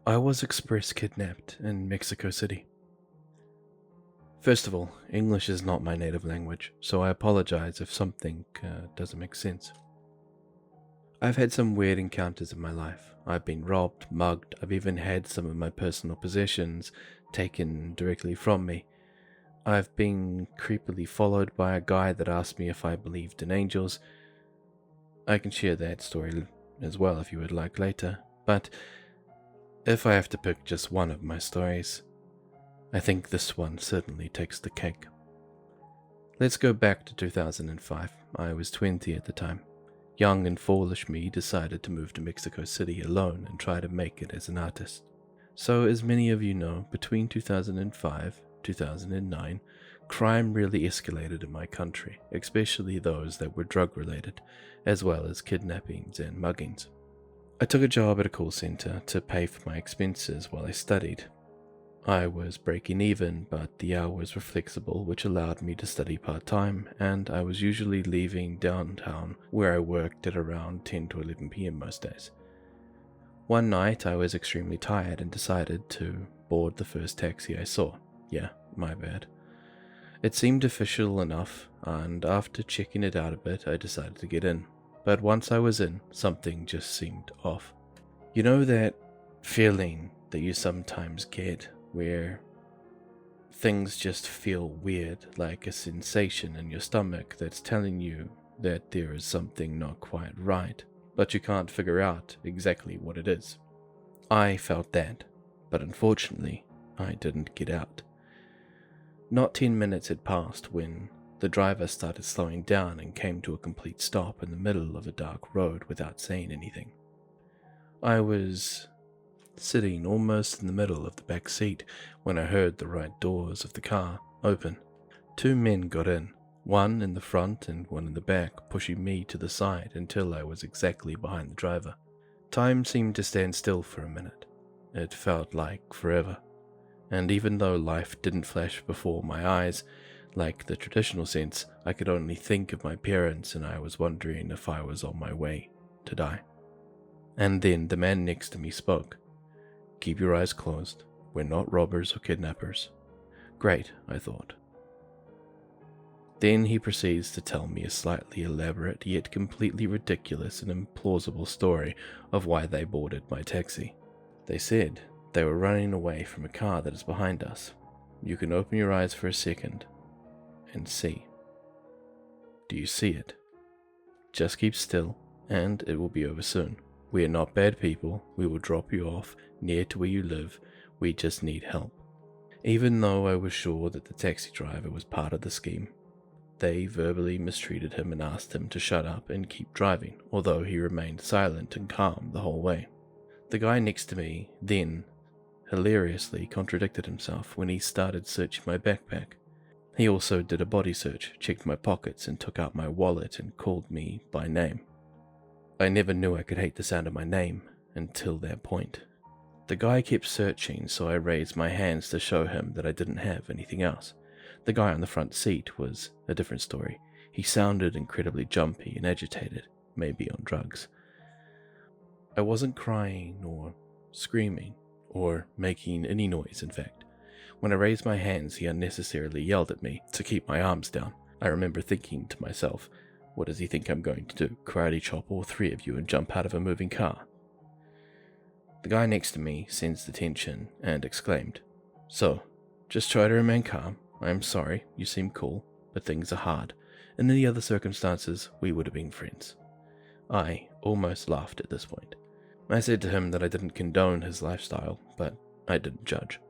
I was express kidnapped in Mexico City. First of all, English is not my native language, so I apologize if something doesn't make sense. I've had some weird encounters in my life. I've been robbed, mugged, I've even had some of my personal possessions taken directly from me. I've been creepily followed by a guy that asked me if I believed in angels. I can share that story as well if you would like later, but if I have to pick just one of my stories, I think this one certainly takes the cake. Let's go back to 2005. I was 20 at the time. Young and foolish me decided to move to Mexico City alone and try to make it as an artist. So, as many of you know, between 2005 2009, crime really escalated in my country, especially those that were drug-related, as well as kidnappings and muggings. I took a job at a call center to pay for my expenses while I studied. I was breaking even, but the hours were flexible, which allowed me to study part-time, and I was usually leaving downtown, where I worked at around 10 to 11 p.m. most days. One night, I was extremely tired and decided to board the first taxi I saw. Yeah, my bad. It seemed official enough, and after checking it out a bit, I decided to get in. But once I was in, something just seemed off. You know that feeling that you sometimes get where things just feel weird, like a sensation in your stomach that's telling you that there is something not quite right, but you can't figure out exactly what it is. I felt that, but unfortunately, I didn't get out. Not 10 minutes had passed when the driver started slowing down and came to a complete stop in the middle of a dark road without saying anything. I was sitting almost in the middle of the back seat when I heard the right doors of the car open. Two men got in, one in the front and one in the back, pushing me to the side until I was exactly behind the driver. Time seemed to stand still for a minute. It felt like forever. And even though life didn't flash before my eyes, like the traditional sense, I could only think of my parents, and I was wondering if I was on my way to die. And then the man next to me spoke. "Keep your eyes closed. We're not robbers or kidnappers." Great, I thought. Then he proceeds to tell me a slightly elaborate yet completely ridiculous and implausible story of why they boarded my taxi. They said they were running away from a car that is behind us. You can open your eyes for a second and see. Do you see it? Just keep still and it will be over soon. We are not bad people. We will drop you off near to where you live. We just need help. Even though I was sure that the taxi driver was part of the scheme, they verbally mistreated him and asked him to shut up and keep driving, although he remained silent and calm the whole way. The guy next to me then hilariously contradicted himself when he started searching my backpack. He also did a body search, checked my pockets, and took out my wallet and called me by name. I never knew I could hate the sound of my name until that point. The guy kept searching, so I raised my hands to show him that I didn't have anything else. The guy on the front seat was a different story. He sounded incredibly jumpy and agitated, maybe on drugs. I wasn't crying or screaming or making any noise, in fact. When I raised my hands, he unnecessarily yelled at me to keep my arms down. I remember thinking to myself, what does he think I'm going to do? Karate chop all three of you and jump out of a moving car? The guy next to me sensed the tension and exclaimed, "So, just try to remain calm. I'm sorry, you seem cool, but things are hard. In any other circumstances, we would have been friends." I almost laughed at this point. I said to him that I didn't condone his lifestyle, but I didn't judge.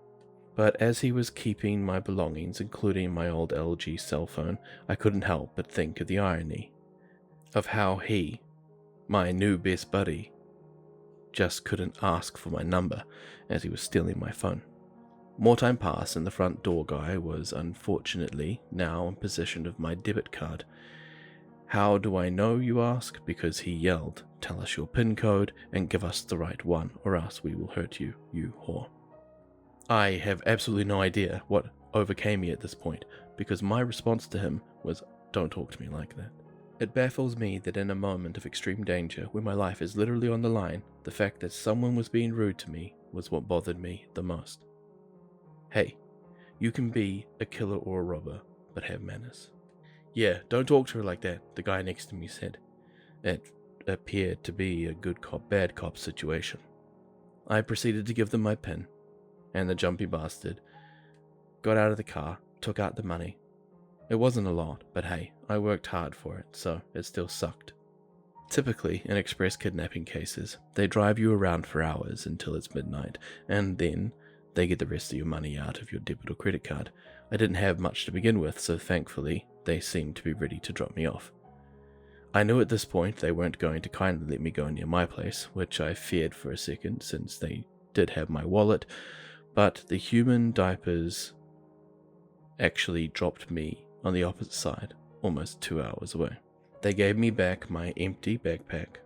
But as he was keeping my belongings, including my old LG cell phone, I couldn't help but think of the irony of how he, my new best buddy, just couldn't ask for my number as he was stealing my phone. More time passed and the front door guy was unfortunately now in possession of my debit card. How do I know, you ask? Because he yelled, "Tell us your PIN code and give us the right one, or else we will hurt you, you whore." I have absolutely no idea what overcame me at this point, because my response to him was, "Don't talk to me like that." It baffles me that in a moment of extreme danger, when my life is literally on the line, the fact that someone was being rude to me was what bothered me the most. Hey, you can be a killer or a robber, but have manners. Yeah, don't talk to her like that, the guy next to me said. It appeared to be a good cop, bad cop situation. I proceeded to give them my PIN, and the jumpy bastard got out of the car, took out the money. It wasn't a lot, but hey, I worked hard for it, so it still sucked. Typically, in express kidnapping cases, they drive you around for hours until it's midnight, and then they get the rest of your money out of your debit or credit card. I didn't have much to begin with, so thankfully, they seemed to be ready to drop me off. I knew at this point they weren't going to kindly let me go near my place, which I feared for a second since they did have my wallet, but the human diapers actually dropped me on the opposite side, almost 2 hours away. They gave me back my empty backpack,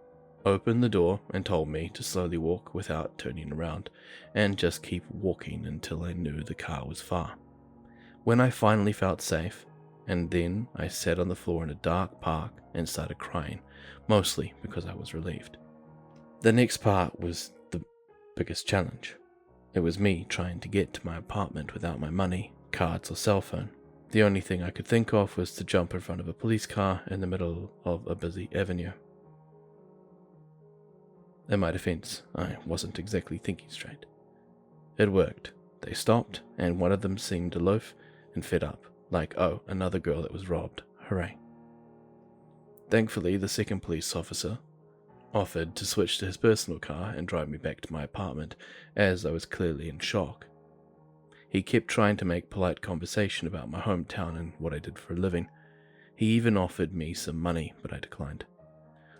opened the door, and told me to slowly walk without turning around, and just keep walking until I knew the car was far. When I finally felt safe, and then I sat on the floor in a dark park and started crying, mostly because I was relieved. The next part was the biggest challenge. It was me trying to get to my apartment without my money, cards, or cell phone. The only thing I could think of was to jump in front of a police car in the middle of a busy avenue. In my defense, I wasn't exactly thinking straight. It worked. They stopped, and one of them seemed aloof and fed up, like, oh, another girl that was robbed. Hooray. Thankfully, the second police officer offered to switch to his personal car and drive me back to my apartment, as I was clearly in shock. He kept trying to make polite conversation about my hometown and what I did for a living. He even offered me some money, but I declined.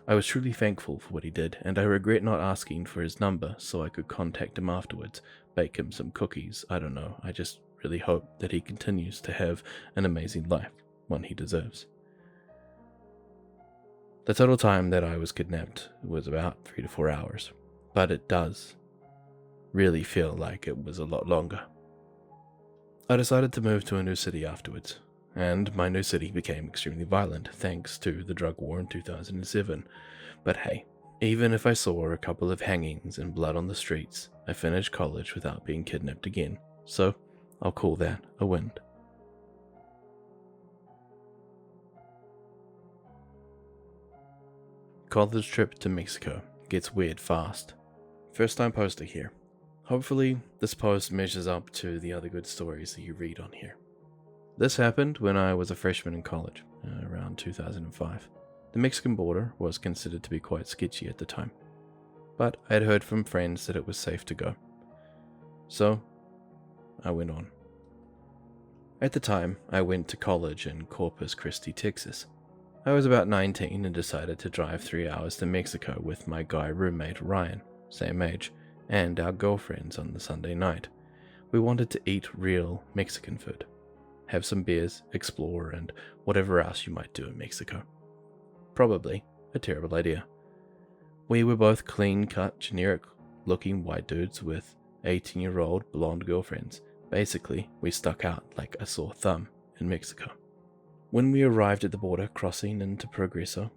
I was truly thankful for what he did, and I regret not asking for his number so I could contact him afterwards, bake him some cookies, I don't know. I just really hope that he continues to have an amazing life, one he deserves. The total time that I was kidnapped was about 3 to 4 hours, but it does really feel like it was a lot longer. I decided to move to a new city afterwards, and my new city became extremely violent thanks to the drug war in 2007. But hey, even if I saw a couple of hangings and blood on the streets, I finished college without being kidnapped again, so I'll call that a win. College trip to Mexico gets weird fast. First time poster here. Hopefully, this post measures up to the other good stories that you read on here. This happened when I was a freshman in college, around 2005. The Mexican border was considered to be quite sketchy at the time, but I had heard from friends that it was safe to go. So, I went on. At the time, I went to college in Corpus Christi, Texas. I was about 19 and decided to drive 3 hours to Mexico with my guy roommate Ryan, same age, and our girlfriends on the Sunday night. We wanted to eat real Mexican food, have some beers, explore, and whatever else you might do in Mexico. Probably a terrible idea. We were both clean-cut, generic-looking white dudes with 18-year-old blonde girlfriends. Basically, we stuck out like a sore thumb in Mexico. When we arrived at the border crossing into Progreso,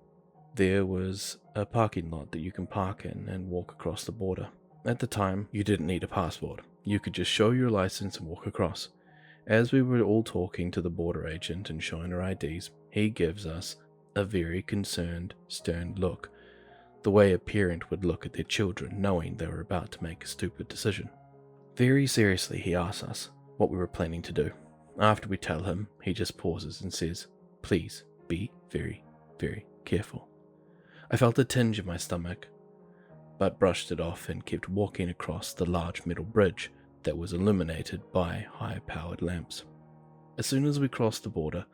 there was a parking lot that you can park in and walk across the border. At the time, you didn't need a passport. You could just show your license and walk across. As we were all talking to the border agent and showing our IDs, he gives us a very concerned, stern look, the way a parent would look at their children knowing they were about to make a stupid decision. Very seriously, he asks us what we were planning to do. After we tell him, he just pauses and says, "Please be very, very careful." I felt a tinge in my stomach, but brushed it off and kept walking across the large metal bridge that was illuminated by high-powered lamps. As soon as we crossed the border,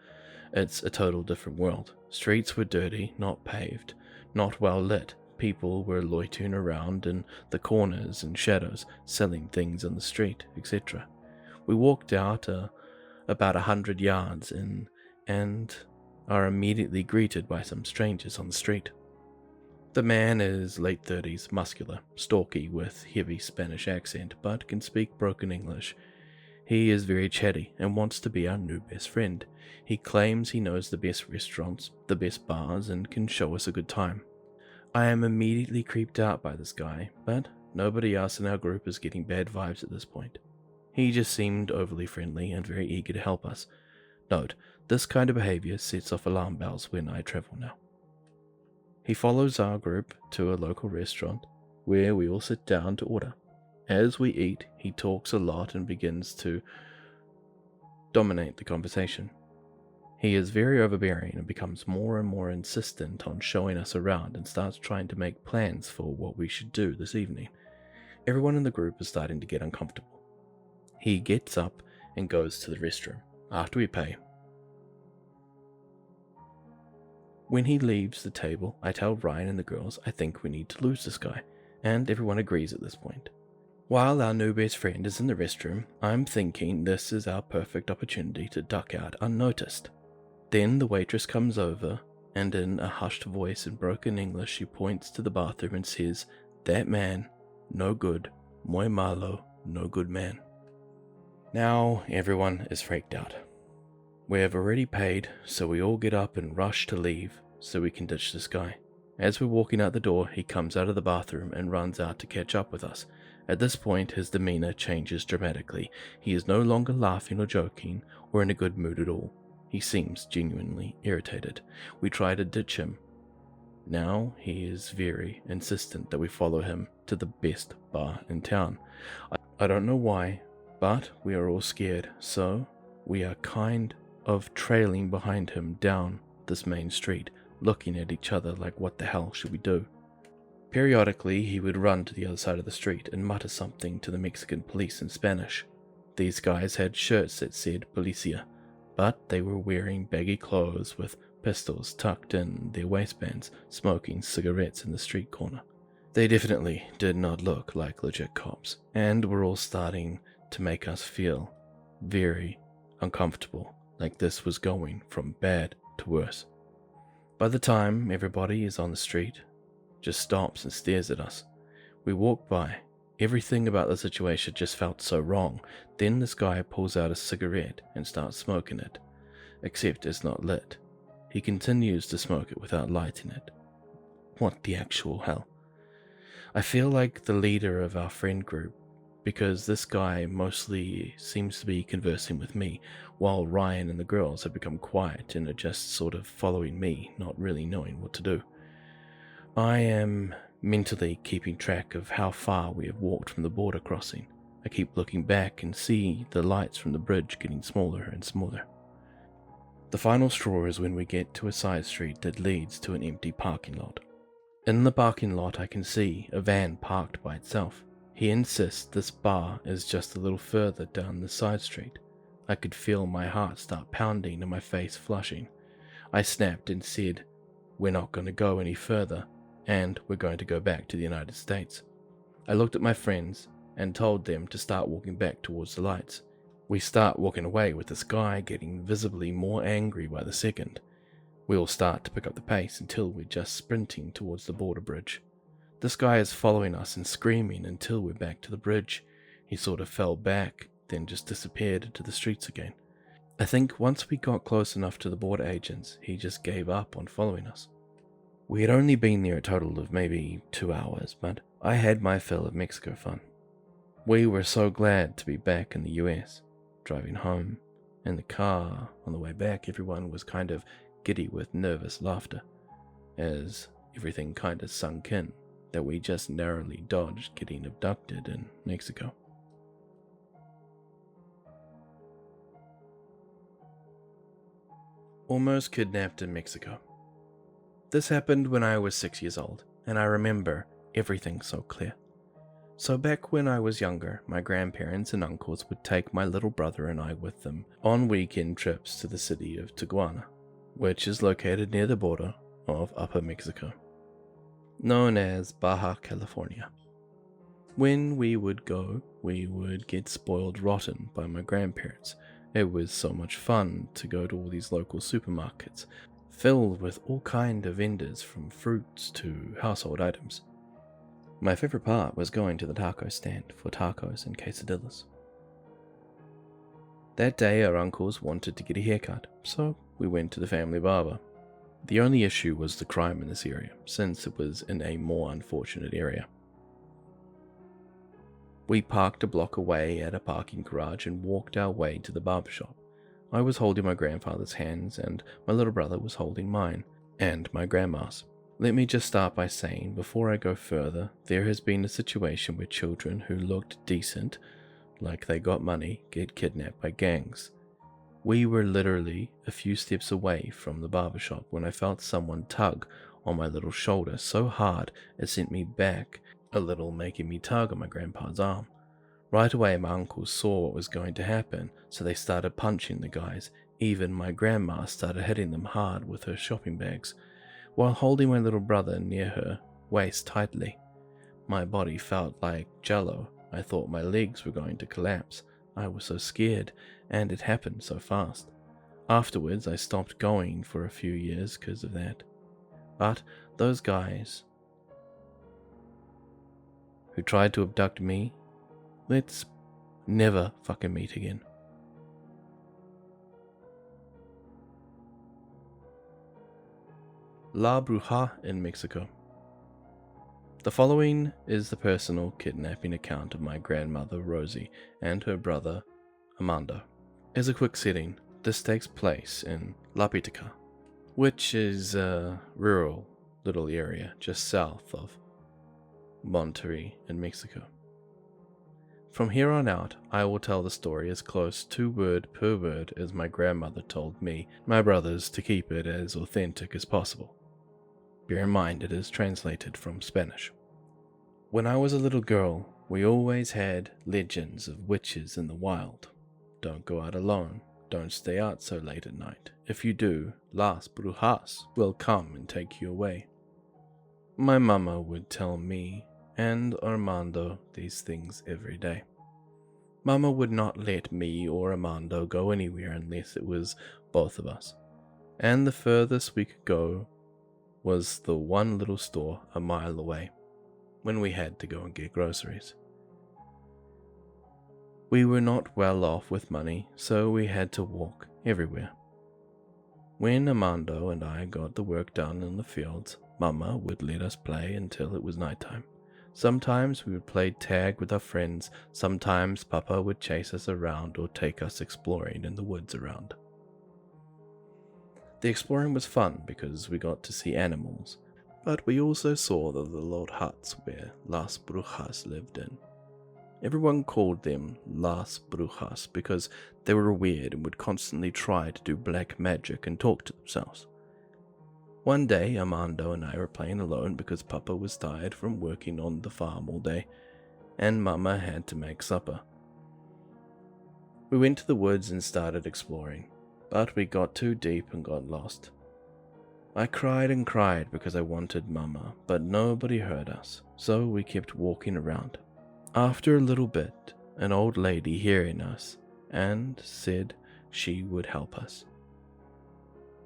it's a total different world. Streets were dirty, not paved, not well lit. People were loitering around in the corners and shadows, selling things on the street, etc. We walked out about 100 yards in and are immediately greeted by some strangers on the street. The man is late 30s, muscular, stalky, with heavy Spanish accent, but can speak broken English. He is very chatty and wants to be our new best friend. He claims he knows the best restaurants, the best bars, and can show us a good time. I am immediately creeped out by this guy, but nobody else in our group is getting bad vibes at this point. He just seemed overly friendly and very eager to help us. Note, this kind of behavior sets off alarm bells when I travel now. He follows our group to a local restaurant where we all sit down to order. As we eat, he talks a lot and begins to dominate the conversation. He is very overbearing and becomes more and more insistent on showing us around and starts trying to make plans for what we should do this evening. Everyone in the group is starting to get uncomfortable. He gets up and goes to the restroom after we pay. When he leaves the table, I tell Ryan and the girls I think we need to lose this guy, and everyone agrees at this point. While our new best friend is in the restroom, I'm thinking this is our perfect opportunity to duck out unnoticed. Then the waitress comes over, and in a hushed voice in broken English she points to the bathroom and says, "That man, no good, muy malo, no good man." Now everyone is freaked out. We have already paid, so we all get up and rush to leave so we can ditch this guy. As we're walking out the door, he comes out of the bathroom and runs out to catch up with us. At this point, his demeanor changes dramatically. He is no longer laughing or joking or in a good mood at all. He seems genuinely irritated. We try to ditch him. Now he is very insistent that we follow him to the best bar in town. I don't know why, but we are all scared, so we are kind of trailing behind him down this main street, looking at each other like what the hell should we do? Periodically, he would run to the other side of the street and mutter something to the Mexican police in Spanish. These guys had shirts that said Policia, but they were wearing baggy clothes with pistols tucked in their waistbands, smoking cigarettes in the street corner. They definitely did not look like legit cops, and were all starting to make us feel very uncomfortable, like this was going from bad to worse. By the time everybody is on the street, just stops and stares at us. We walk by. Everything about the situation just felt so wrong. Then this guy pulls out a cigarette and starts smoking it, except it's not lit. He continues to smoke it without lighting it. What the actual hell? I feel like the leader of our friend group, because this guy mostly seems to be conversing with me, while Ryan and the girls have become quiet and are just sort of following me, not really knowing what to do. I am mentally keeping track of how far we have walked from the border crossing. I keep looking back and see the lights from the bridge getting smaller and smaller. The final straw is when we get to a side street that leads to an empty parking lot. In the parking lot I can see a van parked by itself. He insists this bar is just a little further down the side street. I could feel my heart start pounding and my face flushing. I snapped and said, "We're not going to go any further, and we're going to go back to the United States." I looked at my friends and told them to start walking back towards the lights. We start walking away with this guy getting visibly more angry by the second. We all start to pick up the pace until we're just sprinting towards the border bridge. This guy is following us and screaming until we're back to the bridge. He sort of fell back, then just disappeared into the streets again. I think once we got close enough to the border agents, he just gave up on following us. We had only been there a total of maybe 2 hours, but I had my fill of Mexico fun. We were so glad to be back in the US. Driving home, in the car, on the way back, everyone was kind of giddy with nervous laughter, as everything kind of sunk in that we just narrowly dodged getting abducted in Mexico. Almost kidnapped in Mexico. This happened when I was 6 years old, and I remember everything so clear. So back when I was younger, my grandparents and uncles would take my little brother and I with them on weekend trips to the city of Tijuana, which is located near the border of Upper Mexico, known as Baja California. When we would go, we would get spoiled rotten by my grandparents. It was so much fun to go to all these local supermarkets, filled with all kind of vendors from fruits to household items. My favorite part was going to the taco stand for tacos and quesadillas. That day our uncles wanted to get a haircut, so we went to the family barber. The only issue was the crime in this area, since it was in a more unfortunate area. We parked a block away at a parking garage and walked our way to the barber shop. I was holding my grandfather's hands and my little brother was holding mine, and my grandma's. Let me just start by saying, before I go further, there has been a situation where children who looked decent, like they got money, get kidnapped by gangs. We were literally a few steps away from the barbershop when I felt someone tug on my little shoulder so hard it sent me back a little, making me tug on my grandpa's arm. Right away my uncles saw what was going to happen, so they started punching the guys. Even my grandma started hitting them hard with her shopping bags, while holding my little brother near her waist tightly. My body felt like jello. I thought my legs were going to collapse. I was so scared, and it happened so fast. Afterwards, I stopped going for a few years because of that. But those guys who tried to abduct me, let's never fucking meet again. La Bruja in Mexico. The following is the personal kidnapping account of my grandmother Rosie and her brother Armando. As a quick setting, this takes place in La Pitica, which is a rural little area just south of Monterrey in Mexico. From here on out, I will tell the story as close to word per word as my grandmother told me, my brothers, to keep it as authentic as possible. Bear in mind it is translated from Spanish. When I was a little girl, we always had legends of witches in the wild. Don't go out alone. Don't stay out so late at night. If you do, las brujas will come and take you away. My mama would tell me and Armando these things every day. Mama would not let me or Armando go anywhere unless it was both of us, and the furthest we could go was the one little store a mile away when we had to go and get groceries. We were not well off with money, so we had to walk everywhere. When Armando and I got the work done in the fields, Mama would let us play until it was nighttime. Sometimes we would play tag with our friends, sometimes Papa would chase us around or take us exploring in the woods around. The exploring was fun because we got to see animals, but we also saw the little old huts where Las Brujas lived in. Everyone called them Las Brujas because they were weird and would constantly try to do black magic and talk to themselves. One day, Armando and I were playing alone because Papa was tired from working on the farm all day, and Mama had to make supper. We went to the woods and started exploring, but we got too deep and got lost. I cried and cried because I wanted Mama, but nobody heard us, so we kept walking around. After a little bit, an old lady hearing us and said she would help us.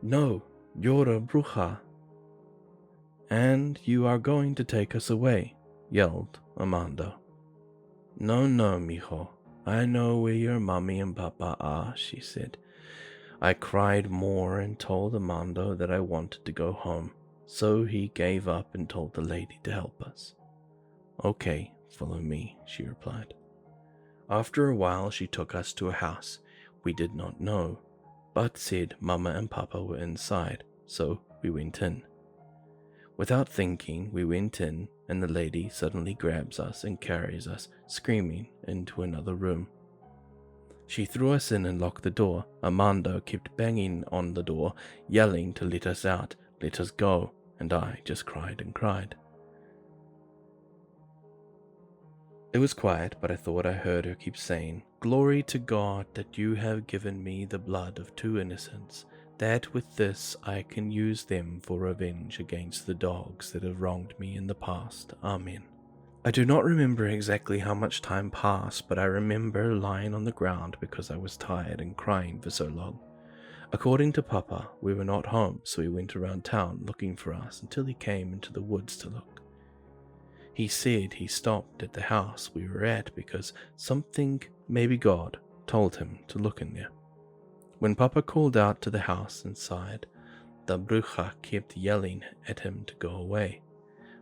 "No, you're a bruja, and you are going to take us away," yelled Armando. No, mijo, I know where your mommy and papa are," she said. I cried more and told Armando that I wanted to go home, so he gave up and told the lady to help us. "Okay, follow me," she replied. After a while she took us to a house we did not know, but said Mama and Papa were inside, so we went in. Without thinking, we went in, and the lady suddenly grabs us and carries us, screaming, into another room. She threw us in and locked the door. Armando kept banging on the door, yelling to let us out, let us go, and I just cried and cried. It was quiet, but I thought I heard her keep saying, "Glory to God that you have given me the blood of two innocents, that with this I can use them for revenge against the dogs that have wronged me in the past. Amen." I do not remember exactly how much time passed, but I remember lying on the ground because I was tired and crying for so long. According to Papa, we were not home, so he went around town looking for us until he came into the woods to look. He said he stopped at the house we were at because something, maybe God, told him to look in there. When Papa called out to the house inside, the bruja kept yelling at him to go away,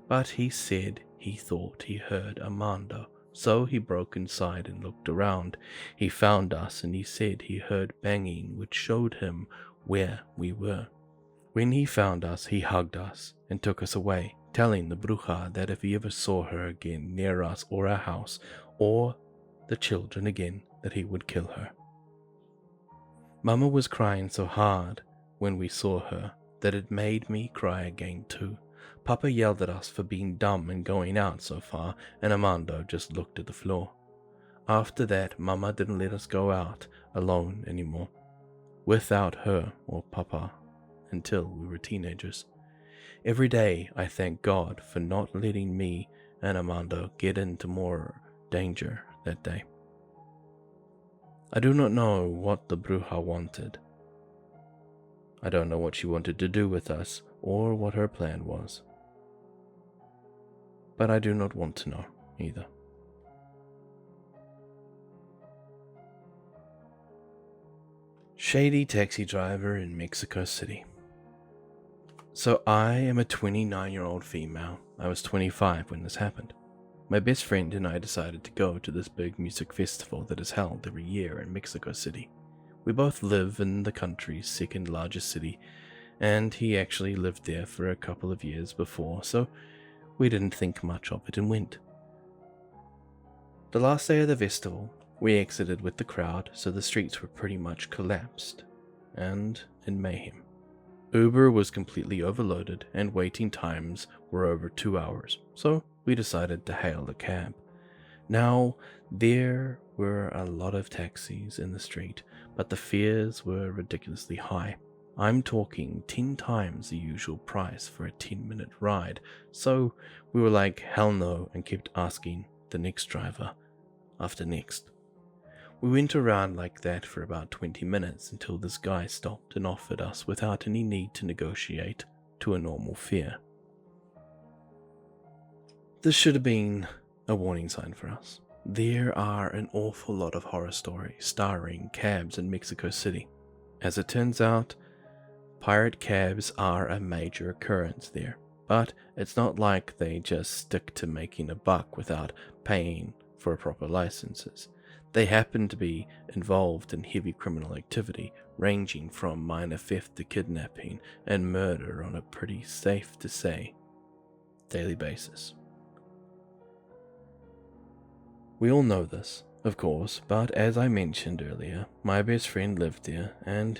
but he said he thought he heard Armando, so he broke inside and looked around. He found us and he said he heard banging, which showed him where we were. When he found us, he hugged us and took us away, telling the bruja that if he ever saw her again near us or our house or the children again, that he would kill her. Mama was crying so hard when we saw her that it made me cry again too. Papa yelled at us for being dumb and going out so far, and Armando just looked at the floor. After that, Mama didn't let us go out alone anymore, without her or Papa, until we were teenagers. Every day I thank God for not letting me and Armando get into more danger that day. I do not know what the bruja wanted. I don't know what she wanted to do with us or what her plan was. But I do not want to know either. Shady taxi driver in Mexico City. So I am a 29-year-old female. I was 25 when this happened. My best friend and I decided to go to this big music festival that is held every year in Mexico City. We both live in the country's second largest city, and he actually lived there for a couple of years before, so we didn't think much of it and went. The last day of the festival, we exited with the crowd, so the streets were pretty much collapsed and in mayhem. Uber was completely overloaded and waiting times were over 2 hours, so we decided to hail a cab. Now, there were a lot of taxis in the street, but the fares were ridiculously high. I'm talking 10 times the usual price for a 10-minute ride, so we were like, hell no, and kept asking the next driver after next. We went around like that for about 20 minutes until this guy stopped and offered us, without any need to negotiate, to a normal fare. This should have been a warning sign for us. There are an awful lot of horror stories starring cabs in Mexico City. As it turns out, pirate cabs are a major occurrence there, but it's not like they just stick to making a buck without paying for proper licenses. They happen to be involved in heavy criminal activity, ranging from minor theft to kidnapping and murder on a pretty safe to say daily basis. We all know this, of course, but as I mentioned earlier, my best friend lived there, and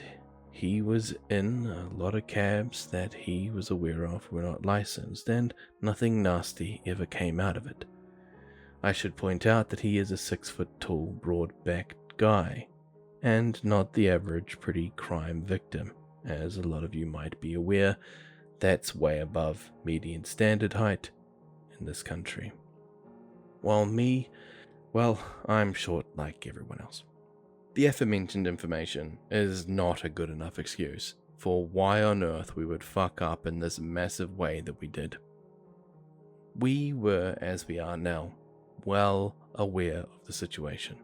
he was in a lot of cabs that he was aware of were not licensed, and nothing nasty ever came out of it. I should point out that he is a 6-foot-tall, broad-backed guy, and not the average pretty crime victim. As a lot of you might be aware, that's way above median standard height in this country. While me, well, I'm short like everyone else. The aforementioned information is not a good enough excuse for why on earth we would fuck up in this massive way that we did. We were, as we are now, well aware of the situation.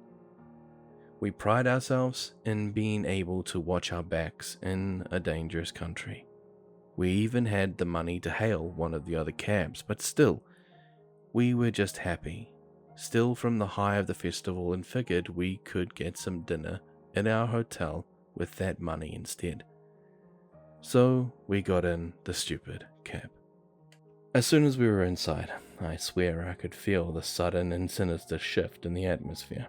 We pride ourselves in being able to watch our backs in a dangerous country. We even had the money to hail one of the other cabs, but still, we were just happy, still from the high of the festival, and figured we could get some dinner in our hotel with that money instead. So we got in the stupid cab. As soon as we were inside, I swear I could feel the sudden and sinister shift in the atmosphere.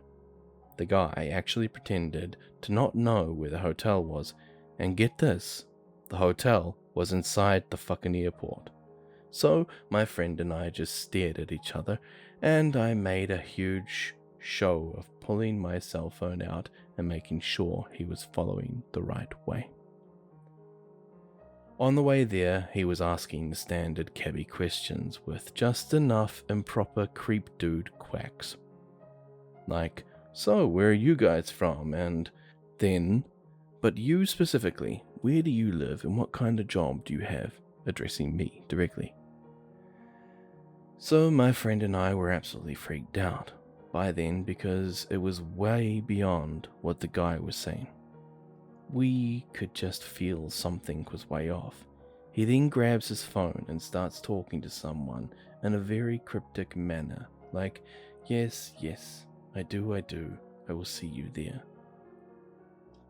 The guy actually pretended to not know where the hotel was, and get this, the hotel was inside the fucking airport. So my friend and I just stared at each other, and I made a huge show of pulling my cell phone out and making sure he was following the right way. On the way there, he was asking the standard cabbie questions with just enough improper creep dude quacks. Like, so where are you guys from? And then, but you specifically, where do you live and what kind of job do you have? Addressing me directly. So my friend and I were absolutely freaked out. by then because it was way beyond what the guy was saying. We could just feel something was way off. He then grabs his phone and starts talking to someone in a very cryptic manner, like, yes, I do, I will see you there.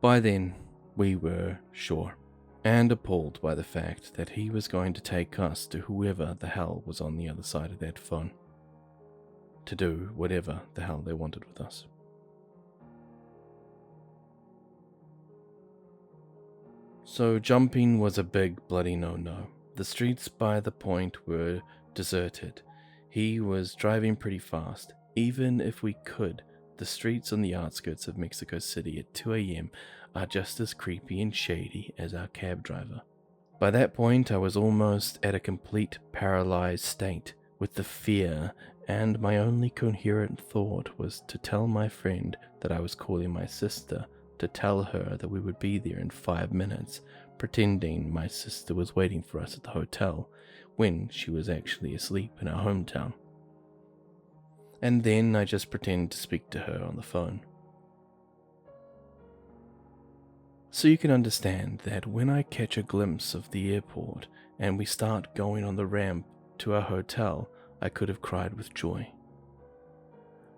By then, we were sure, and appalled by the fact that he was going to take us to whoever the hell was on the other side of that phone, to do whatever the hell they wanted with us. So jumping was a big bloody no-no. The streets by the point were deserted. He was driving pretty fast. Even if we could, the streets on the outskirts of Mexico City at 2 a.m. are just as creepy and shady as our cab driver. By that point, I was almost at a complete paralyzed state with the fear, and my only coherent thought was to tell my friend that I was calling my sister to tell her that we would be there in 5 minutes, pretending my sister was waiting for us at the hotel when she was actually asleep in our hometown. And then I just pretended to speak to her on the phone. So you can understand that when I catch a glimpse of the airport and we start going on the ramp to our hotel, I could have cried with joy.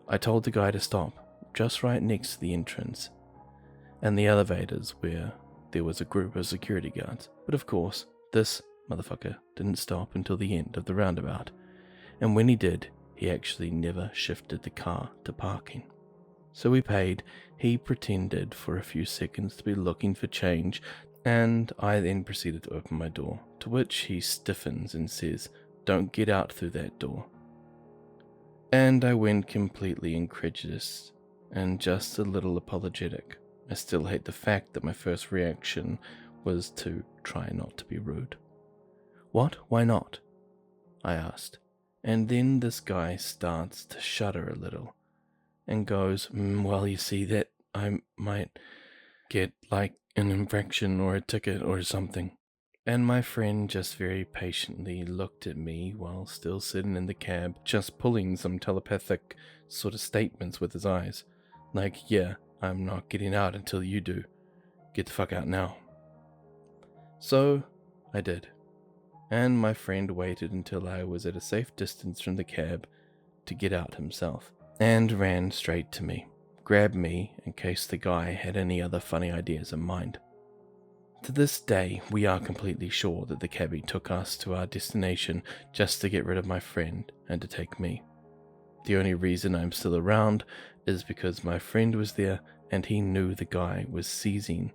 I told the guy to stop just right next to the entrance and the elevators where there was a group of security guards. But of course, this motherfucker didn't stop until the end of the roundabout. And when he did, he actually never shifted the car to parking. So we paid. He pretended for a few seconds to be looking for change, and I then proceeded to open my door, to which he stiffens and says, "Don't get out through that door." And I went completely incredulous and just a little apologetic. I still hate the fact that my first reaction was to try not to be rude. "What? Why not?" I asked. And then this guy starts to shudder a little and goes, "Well, you see, that I might get like an infraction or a ticket or something." And my friend just very patiently looked at me while still sitting in the cab, just pulling some telepathic sort of statements with his eyes. Like, "Yeah, I'm not getting out until you do. Get the fuck out now." So I did. And my friend waited until I was at a safe distance from the cab to get out himself, and ran straight to me, grabbed me in case the guy had any other funny ideas in mind. To this day, we are completely sure that the cabbie took us to our destination just to get rid of my friend and to take me. The only reason I'm still around is because my friend was there and he knew the guy was seizing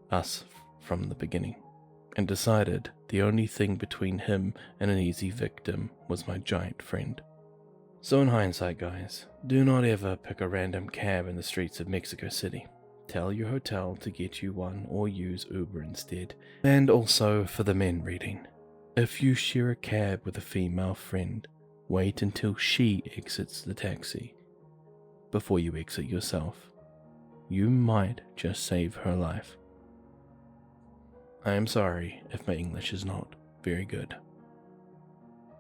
us from the beginning, and decided the only thing between him and an easy victim was my giant friend. So in hindsight, guys, do not ever pick a random cab in the streets of Mexico City. Tell your hotel to get you one or use Uber instead. And also for the men reading, if you share a cab with a female friend, wait until she exits the taxi before you exit yourself. You might just save her life. I am sorry if my English is not very good.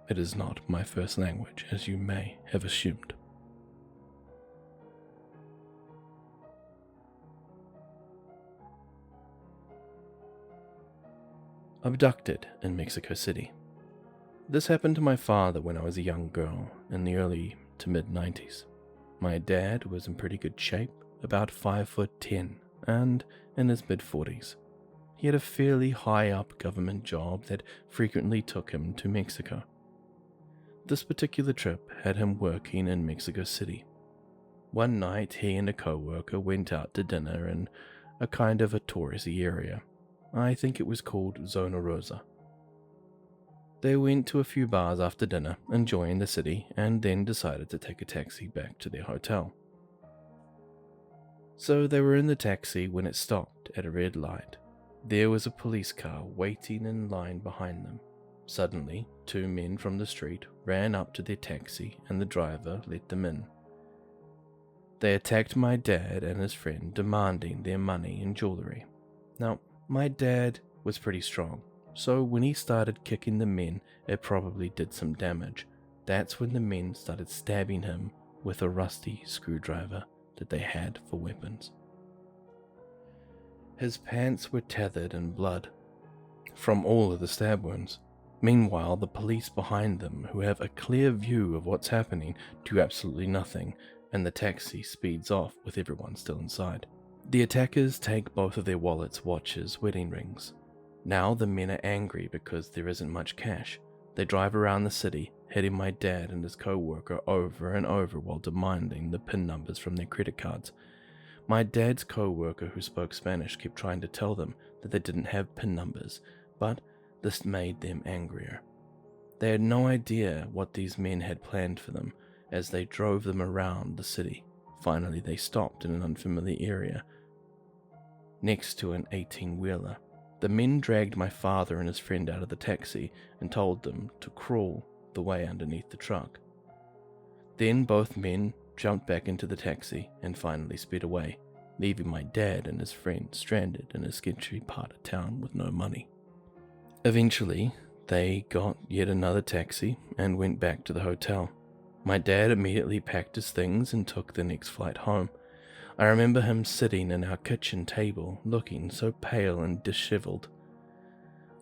It is not my first language, as you may have assumed. Abducted in Mexico City. This happened to my father when I was a young girl in the early to mid-90s. My dad was in pretty good shape, about 5'10", and in his mid-40s. He had a fairly high-up government job that frequently took him to Mexico. This particular trip had him working in Mexico City. One night, he and a co-worker went out to dinner in a kind of a touristy area. I think it was called Zona Rosa. They went to a few bars after dinner, enjoying the city, and then decided to take a taxi back to their hotel. So they were in the taxi when it stopped at a red light. There was a police car waiting in line behind them. Suddenly, two men from the street ran up to their taxi and the driver let them in. They attacked my dad and his friend, demanding their money and jewelry. Now, my dad was pretty strong, so when he started kicking the men, it probably did some damage. That's when the men started stabbing him with a rusty screwdriver that they had for weapons. His pants were tethered in blood from all of the stab wounds. Meanwhile, the police behind them, who have a clear view of what's happening, do absolutely nothing, and the taxi speeds off with everyone still inside. The attackers take both of their wallets, watches, wedding rings. Now the men are angry because there isn't much cash. They drive around the city, hitting my dad and his co-worker over and over while demanding the PIN numbers from their credit cards. My dad's co-worker, who spoke Spanish, kept trying to tell them that they didn't have PIN numbers, but this made them angrier. They had no idea what these men had planned for them as they drove them around the city. Finally, they stopped in an unfamiliar area next to an 18-wheeler. The men dragged my father and his friend out of the taxi and told them to crawl the way underneath the truck. Then both men jumped back into the taxi and finally sped away, leaving my dad and his friend stranded in a sketchy part of town with no money. Eventually, they got yet another taxi and went back to the hotel. My dad immediately packed his things and took the next flight home. I remember him sitting in our kitchen table, looking so pale and disheveled.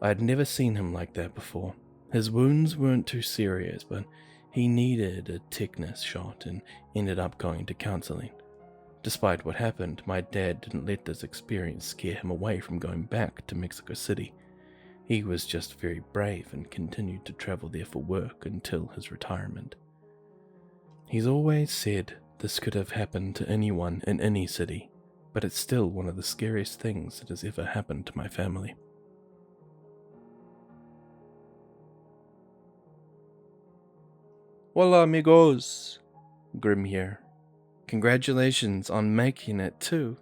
I had never seen him like that before. His wounds weren't too serious, but he needed a tetanus shot and ended up going to counseling. Despite what happened, my dad didn't let this experience scare him away from going back to Mexico City. He was just very brave and continued to travel there for work until his retirement. He's always said this could have happened to anyone in any city, but it's still one of the scariest things that has ever happened to my family. Hola amigos, Grim here. Congratulations on making it to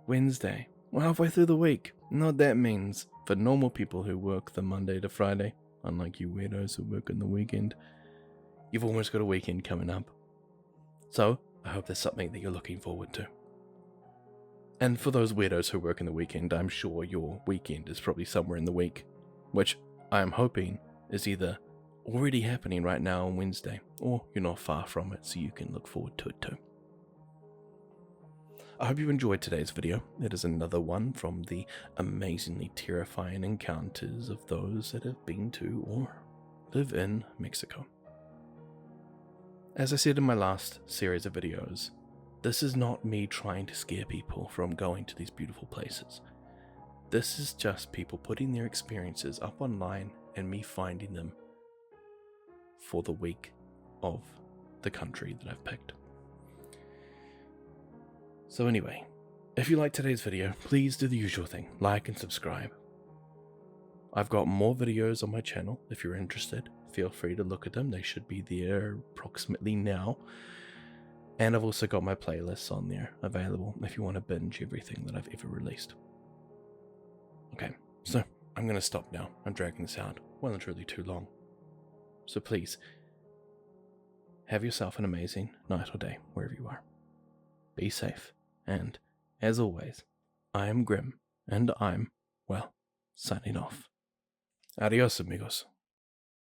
Wednesday. We're halfway through the week. You know what that means for normal people who work the Monday to Friday, unlike you weirdos who work on the weekend. You've almost got a weekend coming up. So, I hope there's something that you're looking forward to. And for those weirdos who work in the weekend, I'm sure your weekend is probably somewhere in the week, which I'm hoping is either already happening right now on Wednesday, or you're not far from it, so you can look forward to it too. I hope you enjoyed today's video. It is another one from the amazingly terrifying encounters of those that have been to or live in Mexico. As I said in my last series of videos, this is not me trying to scare people from going to these beautiful places. This is just people putting their experiences up online and me finding them for the week of the country that I've picked. So anyway, if you liked today's video, please do the usual thing, like and subscribe. I've got more videos on my channel. If you're interested, feel free to look at them. They should be there approximately now. And I've also got my playlists on there available if you want to binge everything that I've ever released. Okay, so I'm going to stop now. I'm dragging this out well and truly too long. So please, have yourself an amazing night or day wherever you are. Be safe. And, as always, I am Grim, and I'm, well, signing off. Adios, amigos.